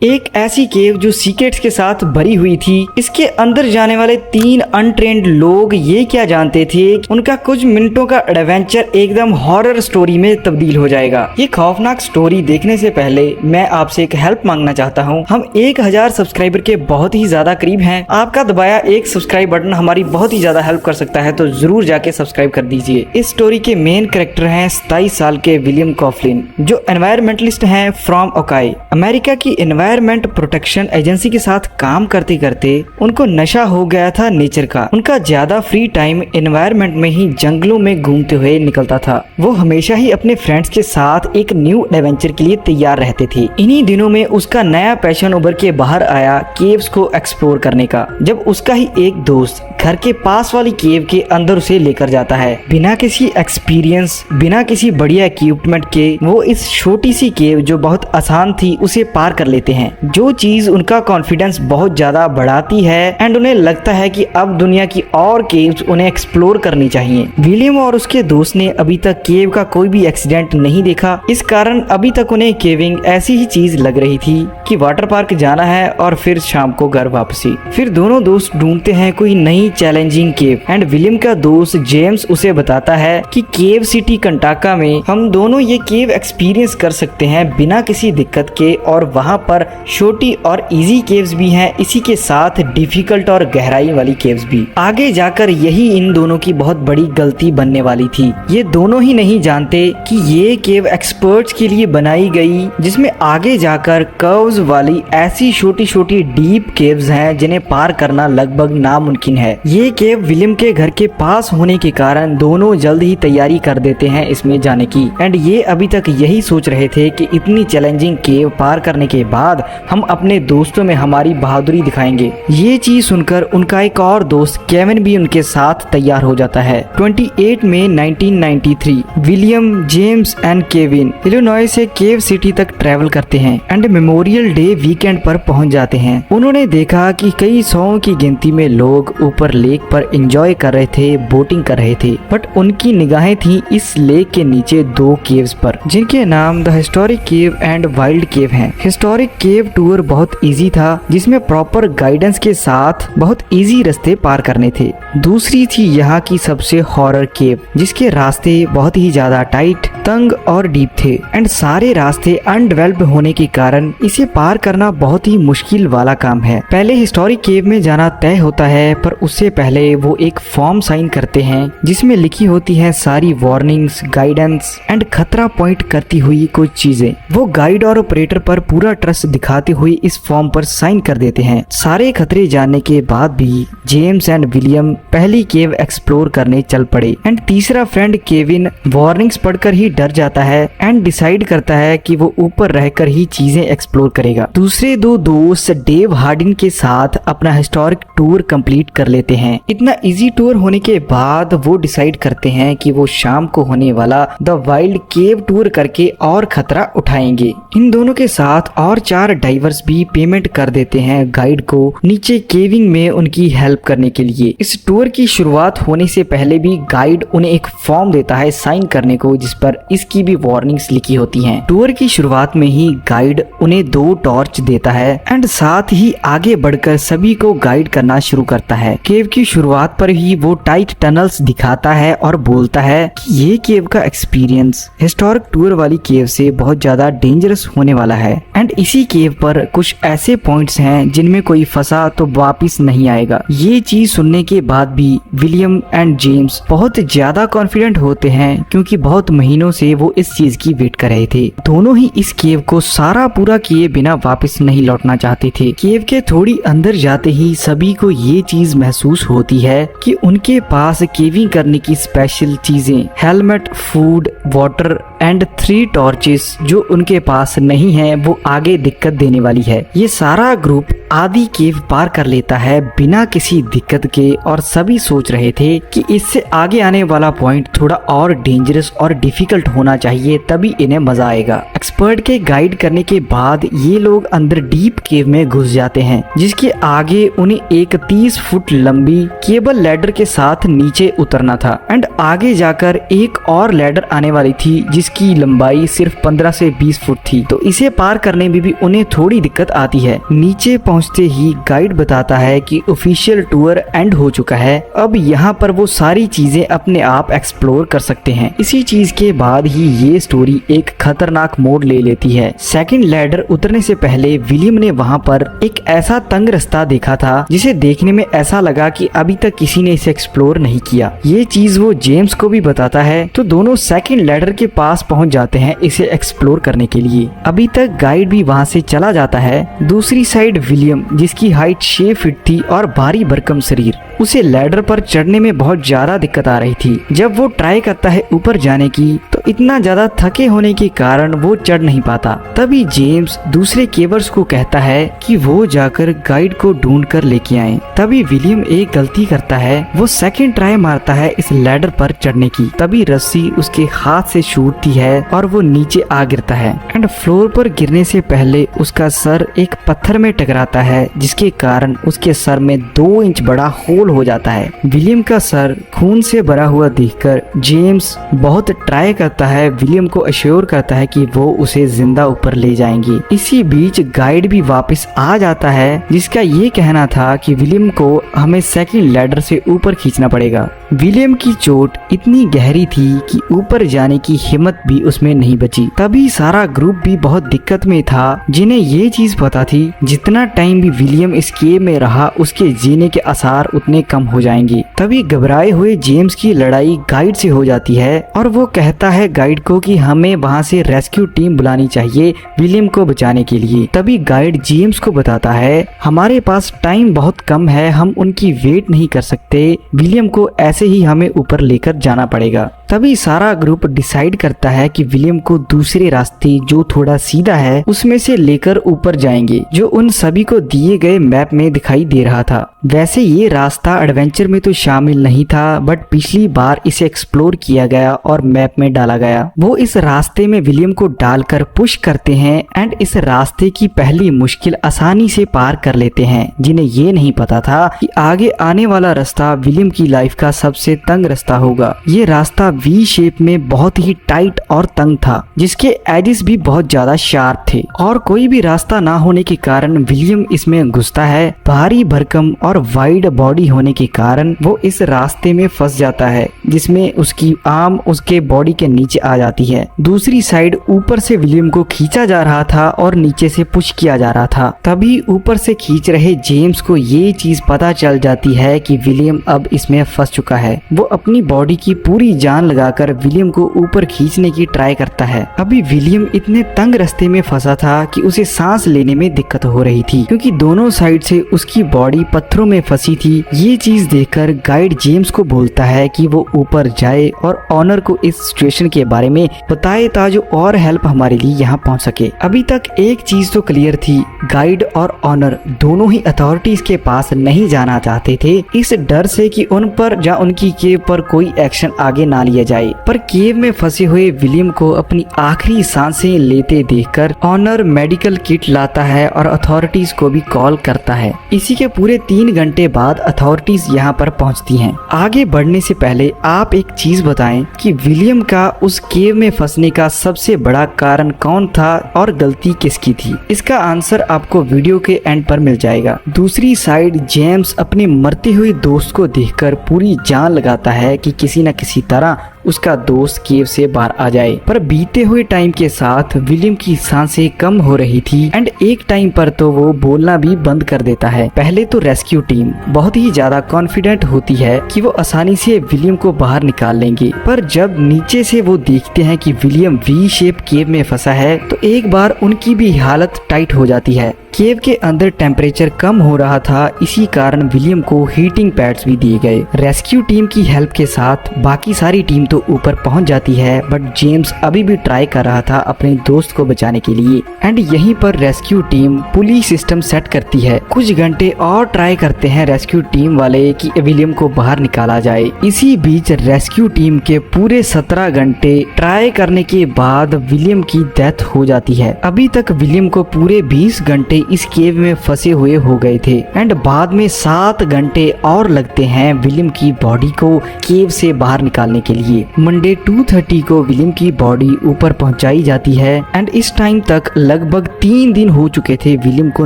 एक ऐसी केव जो सीक्रेट्स के साथ भरी हुई थी। इसके अंदर जाने वाले 3 अनट्रेंड लोग ये क्या जानते थे कि उनका कुछ मिनटों का एडवेंचर एकदम हॉरर स्टोरी में तब्दील हो जाएगा। ये खौफनाक स्टोरी देखने से पहले मैं आपसे एक हेल्प मांगना चाहता हूँ। हम 1000 सब्सक्राइबर के बहुत ही ज्यादा करीब हैं। आपका दबाया एक सब्सक्राइब बटन हमारी बहुत ही ज्यादा हेल्प कर सकता है, तो जरूर जाके सब्सक्राइब कर दीजिए। इस स्टोरी के मेन कैरेक्टर हैं 27 साल के विलियम कॉफलिन, जो एनवायरमेंटलिस्ट हैं फ्रॉम ओकाई। अमेरिका की एनवायरमेंट प्रोटेक्शन एजेंसी के साथ काम करते करते उनको नशा हो गया था नेचर का। उनका ज्यादा फ्री टाइम एनवायरमेंट में ही जंगलों में घूमते हुए निकलता था। वो हमेशा ही अपने फ्रेंड्स के साथ एक न्यू एडवेंचर के लिए तैयार रहते थे। इन्हीं दिनों में उसका नया पैशन उभर के बाहर आया, केव्स को एक्सप्लोर करने का। जब उसका ही एक दोस्त घर के पास वाली केव के अंदर उसे लेकर जाता है। बिना किसी एक्सपीरियंस, बिना किसी बढ़िया इक्विपमेंट के वो इस छोटी सी केव जो बहुत आसान थी उसे पार कर लेते हैं। जो चीज उनका कॉन्फिडेंस बहुत ज्यादा बढ़ाती है एंड उन्हें लगता है कि अब दुनिया की और केव्स उन्हें एक्सप्लोर करनी चाहिए। विलियम और उसके दोस्त ने अभी तक केव का कोई भी एक्सीडेंट नहीं देखा। इस कारण अभी तक उन्हें केविंग ऐसी ही चीज लग रही थी कि वाटर पार्क जाना है और फिर शाम को घर वापसी। फिर दोनों दोस्त ढूंढते हैं कोई नई चैलेंजिंग केव एंड विलियम का दोस्त जेम्स उसे बताता है कि केव सिटी कंटाका में हम दोनों ये केव एक्सपीरियंस कर सकते हैं बिना किसी दिक्कत के, और वहाँ पर छोटी और इजी केव्स भी हैं, इसी के साथ डिफिकल्ट और गहराई वाली केव्स भी। आगे जाकर यही इन दोनों की बहुत बड़ी गलती बनने वाली थी। ये दोनों ही नहीं जानते कि ये केव एक्सपर्ट्स के लिए बनाई गई, जिसमें आगे जाकर कर्व्स वाली ऐसी छोटी छोटी डीप केव्स हैं जिन्हें पार करना लगभग नामुमकिन है। ये केव विलियम के घर के पास होने के कारण दोनों जल्द ही तैयारी कर देते हैं इसमें जाने की। एंड ये अभी तक यही सोच रहे थे कि इतनी चैलेंजिंग केव पार करने के बाद हम अपने दोस्तों में हमारी बहादुरी दिखाएंगे। ये चीज सुनकर उनका एक और दोस्त केविन भी उनके साथ तैयार हो जाता है। 28 मई 1993 William, James and Kevin Illinois से केव सिटी तक ट्रेवल करते हैं एंड मेमोरियल डे वीकेंड पर पहुंच जाते हैं। उन्होंने देखा कि कई 100 की गिनती में लोग ऊपर लेक पर एंजॉय कर रहे थे, बोटिंग कर रहे थे, बट उनकी निगाहें थी इस लेक के नीचे 2 केव्स पर, जिनके नाम the historic cave and wild cave हैं। हिस्टोरिक केव टूर बहुत इजी था, जिसमें प्रॉपर गाइडेंस के साथ बहुत इजी रास्ते पार करने थे। दूसरी थी यहाँ की सबसे हॉरर केव, जिसके रास्ते बहुत ही ज्यादा टाइट, तंग और डीप थे एंड सारे रास्ते अनडेवलप्ड होने के कारण इसे पार करना बहुत ही मुश्किल वाला काम है। पहले हिस्टोरिक केव में जाना तय होता है, पर उससे पहले वो एक फॉर्म साइन करते हैं जिसमें लिखी होती है सारी वार्निंग्स, गाइडेंस एंड खतरा पॉइंट करती हुई कुछ चीजें। वो गाइड और ऑपरेटर पर पूरा ट्रस्ट दिखाते हुए इस फॉर्म पर साइन कर देते हैं। सारे खतरे जानने के बाद भी जेम्स एंड विलियम पहली केव एक्सप्लोर करने चल पड़े एंड तीसरा फ्रेंड केविन वार्निंग्स पढ़कर ही डर जाता है एंड डिसाइड करता है कि वो ऊपर रहकर ही चीजें एक्सप्लोर करेगा। दूसरे 2 दोस्त डेव हार्डिन के साथ अपना हिस्टोरिक टूर कंप्लीट कर लेते हैं। इतना इजी टूर होने के बाद वो डिसाइड करते हैं कि वो शाम को होने वाला द वाइल्ड केव टूर करके और खतरा उठाएंगे। इन दोनों के साथ और 4 डाइवर्स भी पेमेंट कर देते हैं गाइड को नीचे केविंग में उनकी हेल्प करने के लिए। इस टूर की शुरुआत होने से पहले भी गाइड उन्हें एक फॉर्म देता है साइन करने को, जिस पर इसकी भी वार्निंग्स लिखी होती हैं। टूर की शुरुआत में ही गाइड उन्हें 2 टॉर्च देता है एंड साथ ही आगे बढ़कर सभी को गाइड करना शुरू करता है। केव की शुरुआत पर ही वो टाइट टनल्स दिखाता है और बोलता है कि ये केव का एक्सपीरियंस हिस्टोरिक टूर वाली केव से बहुत ज्यादा डेंजरस होने वाला है एंड इसी केव पर कुछ ऐसे पॉइंट्स हैं जिनमें कोई फंसा तो वापिस नहीं आएगा। ये चीज सुनने के बाद भी विलियम एंड जेम्स बहुत ज्यादा कॉन्फिडेंट होते हैं, क्योंकि बहुत महीनों से वो इस चीज की वेट कर रहे थे। दोनों ही इस केव को सारा पूरा किए बिना वापस नहीं लौटना चाहते थे। केव के थोड़ी अंदर जाते ही सभी को ये चीज महसूस होती है कि उनके पास केविंग करने की स्पेशल चीजें, helmet, food, water and 3 torches जो उनके पास नहीं है, वो आगे दिक्कत देने वाली है। ये सारा ग्रुप आधी केव पार कर लेता है बिना किसी दिक्कत के, और सभी सोच रहे थे कि इससे आगे आने वाला पॉइंट थोड़ा और डेंजरस और डिफिकल्ट होना चाहिए, तभी इन्हें मजा आएगा। एक्सपर्ट के गाइड करने के बाद ये लोग अंदर डीप केव में घुस जाते हैं, जिसके आगे उन्हें एक 30 फुट लंबी केबल लैडर के साथ नीचे उतरना था एंड आगे जाकर एक और लैडर आने वाली थी जिसकी लंबाई सिर्फ 15 से 20 फुट थी। तो इसे पार करने में भी उन्हें थोड़ी दिक्कत आती है। नीचे पहुंचते ही गाइड बताता है कि ऑफिशियल टूर एंड हो चुका है, अब यहाँ पर वो सारी चीजें अपने आप एक्सप्लोर कर सकते हैं। इसी चीज के बाद ही ये स्टोरी एक खतरनाक मोड़ ले लेती है। सेकंड लैडर उतरने से पहले विलियम ने वहाँ पर एक ऐसा तंग रास्ता देखा था जिसे देखने में ऐसा लगा कि अभी तक किसी ने इसे एक्सप्लोर नहीं किया। ये चीज वो जेम्स को भी बताता है, तो दोनों सेकंड लैडर के पास पहुंच जाते हैं इसे एक्सप्लोर करने के लिए। अभी तक गाइड भी वहाँ से चला जाता है। दूसरी साइड विलियम, जिसकी हाइट 6 फीट थी और भारी भरकम शरीर, उसे लैडर पर चढ़ने में बहुत ज्यादा दिक्कत आ रही थी। जब वो ट्राई करता है ऊपर जाने की तो इतना ज्यादा थके होने के कारण वो चढ़ नहीं पाता। तभी जेम्स दूसरे केवर्स को कहता है कि वो जाकर गाइड को ढूंढ कर लेके आए। तभी विलियम एक गलती करता है, वो सेकंड ट्राई मारता है इस लैडर पर चढ़ने की। तभी रस्सी उसके हाथ से छूटती है और वो नीचे आ गिरता है एंड फ्लोर पर गिरने से पहले उसका सर एक पत्थर में टकराता है, जिसके कारण उसके सर में 2 इंच बड़ा होल हो जाता है। विलियम का सर खून से भरा हुआ देखकर जेम्स बहुत ट्राई करता है, विलियम को अश्योर करता है कि वो उसे जिंदा ऊपर ले जाएंगे। इसी बीच गाइड भी वापस आ जाता है, जिसका ये कहना था कि विलियम को हमें सेकंड लैडर से ऊपर खींचना पड़ेगा। विलियम की चोट इतनी गहरी थी कि ऊपर जाने की हिम्मत भी उसमें नहीं बची। तभी सारा ग्रुप भी बहुत दिक्कत में था, जिन्हें ये चीज पता थी जितना टाइम भी विलियम इस केव में रहा उसके जीने के आसार उतने कम हो जाएंगे। तभी घबराए हुए जेम्स की लड़ाई गाइड से हो जाती है और वो कहता है गाइड को कि हमें वहाँ से रेस्क्यू टीम बुलानी चाहिए विलियम को बचाने के लिए। तभी गाइड जेम्स को बताता है हमारे पास टाइम बहुत कम है, हम उनकी वेट नहीं कर सकते, विलियम को ऐसे ही हमें ऊपर लेकर जाना पड़ेगा। तभी सारा ग्रुप डिसाइड करता है कि विलियम को दूसरे रास्ते जो थोड़ा सीधा है उसमें से लेकर ऊपर जाएंगे, जो उन सभी को दिए गए मैप में दिखाई दे रहा था। वैसे ये रास्ता एडवेंचर में तो शामिल नहीं था, बट पिछली बार इसे एक्सप्लोर किया गया और मैप में डाला गया। वो इस रास्ते में विलियम को डालकर पुश करते हैं एंड इस रास्ते की पहली मुश्किल आसानी से पार कर लेते हैं, जिन्हें ये नहीं पता था कि आगे आने वाला रास्ता विलियम की लाइफ का सबसे तंग रास्ता होगा। ये रास्ता वी शेप में बहुत ही टाइट और तंग था, जिसके एजेस भी बहुत ज्यादा शार्प थे और कोई भी रास्ता ना होने के कारण विलियम इसमें घुसता है। भारी भरकम और वाइड बॉडी होने के कारण वो इस रास्ते में फंस जाता है, जिसमें उसकी आर्म उसके बॉडी के नीचे आ जाती है। दूसरी साइड ऊपर से विलियम को खींचा जा रहा था और नीचे से पुश किया जा रहा था। तभी ऊपर से खींच रहे जेम्स को ये चीज पता चल जाती है कि विलियम अब इसमें फंस चुका है। वो अपनी बॉडी की पूरी जान लगाकर विलियम को ऊपर खींचने की ट्राई करता है। अभी विलियम इतने तंग रास्ते में फंसा था कि उसे सांस लेने में दिक्कत हो रही थी, क्योंकि दोनों साइड से उसकी बॉडी पत्थरों में फंसी थी। ये चीज देखकर गाइड जेम्स को बोलता है कि वो ऊपर जाए और ऑनर को इस सिचुएशन के बारे में बताए ताकि और हेल्प हमारे लिए यहाँ पहुँच सके। अभी तक एक चीज तो क्लियर थी, गाइड और ऑनर दोनों ही अथॉरिटीज के पास नहीं जाना चाहते थे, इस डर से कि उन पर या उनकी केव पर कोई एक्शन आगे ना लिया जाए। पर केव में फंसे हुए विलियम को अपनी आखिरी सांसें लेते देखकर ऑनर मेडिकल किट लाता है और अथॉरिटीज को भी कॉल करता है। इसी के पूरे 3 घंटे बाद अथॉरिटीज यहाँ पर पहुँचती हैं। आगे बढ़ने से पहले आप एक चीज बताएं कि विलियम का उस केव में फंसने का सबसे बड़ा कारण कौन था और गलती किसकी थी? इसका आंसर आपको वीडियो के एंड पर मिल जाएगा। दूसरी साइड जेम्स अपने मरते हुए दोस्त को देखकर पूरी जान लगाता है कि किसी न किसी तरह उसका दोस्त केव से बाहर आ जाए। पर बीते हुए टाइम के साथ विलियम की सांसें कम हो रही थी एंड एक टाइम पर तो वो बोलना भी बंद कर देता है। पहले तो रेस्क्यू टीम बहुत ही ज्यादा कॉन्फिडेंट होती है कि वो आसानी से विलियम को बाहर निकाल लेंगे, पर जब नीचे से वो देखते हैं कि विलियम वी शेप केव में फंसा है तो एक बार उनकी भी हालत टाइट हो जाती है। केव के अंदर टेम्परेचर कम हो रहा था, इसी कारण विलियम को हीटिंग पैड्स भी दिए गए। रेस्क्यू टीम की हेल्प के साथ बाकी सारी टीम तो ऊपर पहुंच जाती है, बट जेम्स अभी भी ट्राई कर रहा था अपने दोस्त को बचाने के लिए। एंड यहीं पर rescue team police system set करती है। कुछ घंटे और ट्राई करते हैं रेस्क्यू टीम वाले कि विलियम को बाहर निकाला जाए। इसी बीच रेस्क्यू टीम के पूरे 17 घंटे ट्राई करने के बाद विलियम की डेथ हो जाती है। अभी तक विलियम को पूरे 20 घंटे इस केव में फंसे हुए हो गए थे एंड बाद में 7 घंटे और लगते हैं विलियम की बॉडी को केव से बाहर निकालने के लिए। मंडे 2:30 को विलियम की बॉडी ऊपर पहुंचाई जाती है एंड इस टाइम तक लगभग 3 दिन हो चुके थे विलियम को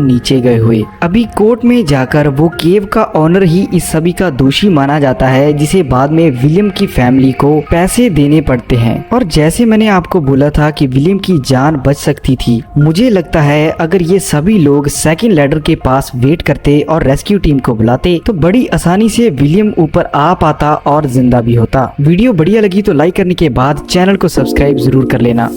नीचे गए हुए। अभी कोर्ट में जाकर वो केव का ऑनर ही इस सभी का दोषी माना जाता है, जिसे बाद में विलियम की फैमिली को पैसे देने पड़ते हैं। और जैसे मैंने आपको बोला था कि विलियम की जान बच सकती थी, मुझे लगता है अगर ये सभी लोग सेकंड लैडर के पास वेट करते और रेस्क्यू टीम को बुलाते तो बड़ी आसानी से विलियम ऊपर आ पाता और जिंदा भी होता। वीडियो बढ़िया लगी तो लाइक करने के बाद चैनल को सब्सक्राइब जरूर कर लेना।